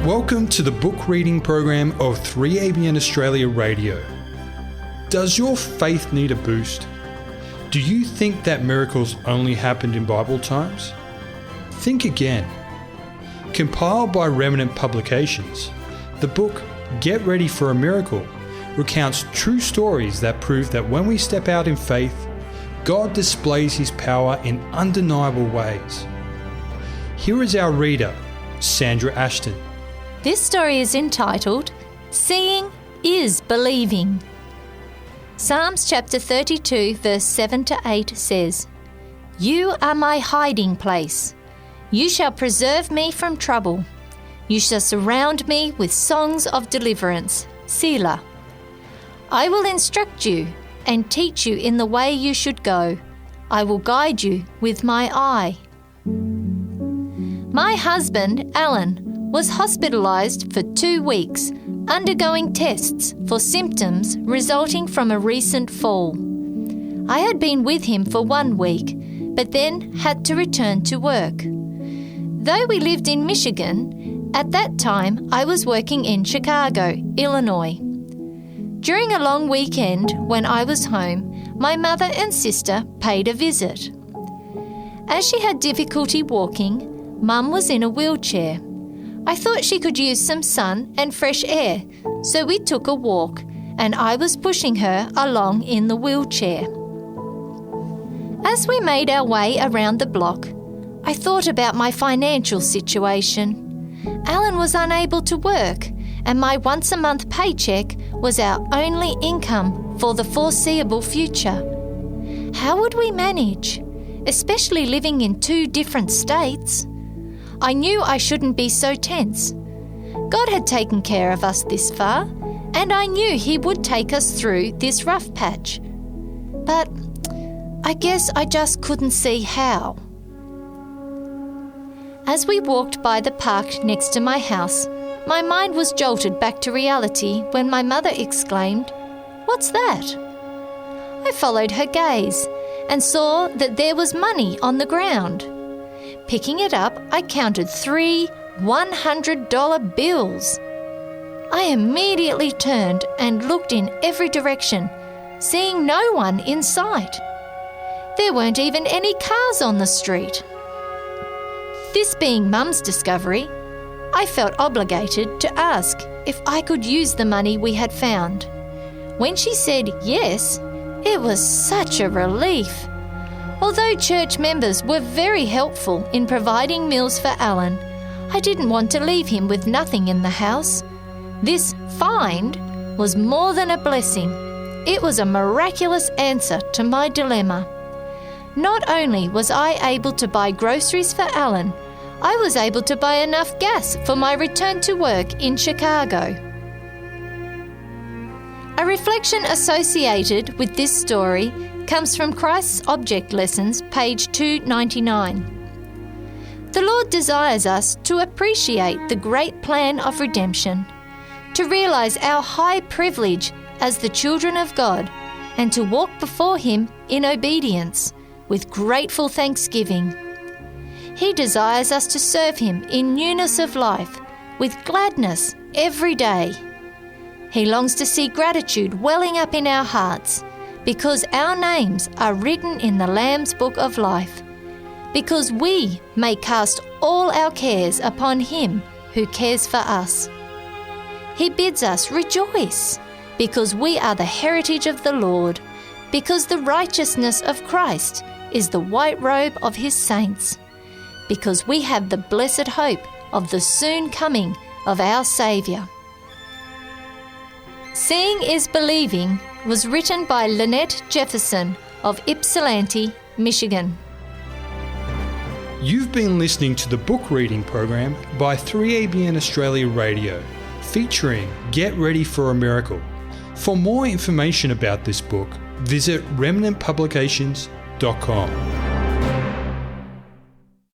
Welcome to the book reading program of 3ABN Australia Radio. Does your faith need a boost? Do you think that miracles only happened in Bible times? Think again. Compiled by Remnant Publications, the book Get Ready for a Miracle recounts true stories that prove that when we step out in faith, God displays His power in undeniable ways. Here is our reader, Sandra Ashton. This story is entitled, Seeing is Believing. Psalms chapter 32 verse 7 to 8 says, You are my hiding place. You shall preserve me from trouble. You shall surround me with songs of deliverance. Selah. I will instruct you and teach you in the way you should go. I will guide you with my eye. My husband, Alan, was hospitalised for 2 weeks, undergoing tests for symptoms resulting from a recent fall. I had been with him for 1 week, but then had to return to work. Though we lived in Michigan, at that time I was working in Chicago, Illinois. During a long weekend when I was home, my mother and sister paid a visit. As she had difficulty walking, Mum was in a wheelchair. I thought she could use some sun and fresh air, so we took a walk, and I was pushing her along in the wheelchair. As we made our way around the block, I thought about my financial situation. Alan was unable to work, and my once-a-month paycheck was our only income for the foreseeable future. How would we manage, especially living in 2 different states? I knew I shouldn't be so tense. God had taken care of us this far, and I knew He would take us through this rough patch. But I guess I just couldn't see how. As we walked by the park next to my house, my mind was jolted back to reality when my mother exclaimed, "What's that?" I followed her gaze and saw that there was money on the ground. Picking it up, I counted 3 $100 bills. I immediately turned and looked in every direction, seeing no one in sight. There weren't even any cars on the street. This being Mum's discovery, I felt obligated to ask if I could use the money we had found. When she said yes, it was such a relief. Although church members were very helpful in providing meals for Alan, I didn't want to leave him with nothing in the house. This find was more than a blessing. It was a miraculous answer to my dilemma. Not only was I able to buy groceries for Alan, I was able to buy enough gas for my return to work in Chicago. A reflection associated with this story comes from Christ's Object Lessons, page 299. The Lord desires us to appreciate the great plan of redemption, to realise our high privilege as the children of God, and to walk before Him in obedience with grateful thanksgiving. He desires us to serve Him in newness of life, with gladness every day. He longs to see gratitude welling up in our hearts, because our names are written in the Lamb's Book of Life, because we may cast all our cares upon Him who cares for us. He bids us rejoice, because we are the heritage of the Lord, because the righteousness of Christ is the white robe of His saints, because we have the blessed hope of the soon coming of our Saviour. Seeing is Believing was written by Lynnette Jefferson of Ypsilanti, Michigan. You've been listening to the book reading program by 3ABN Australia Radio, featuring Get Ready for a Miracle. For more information about this book, visit remnantpublications.com.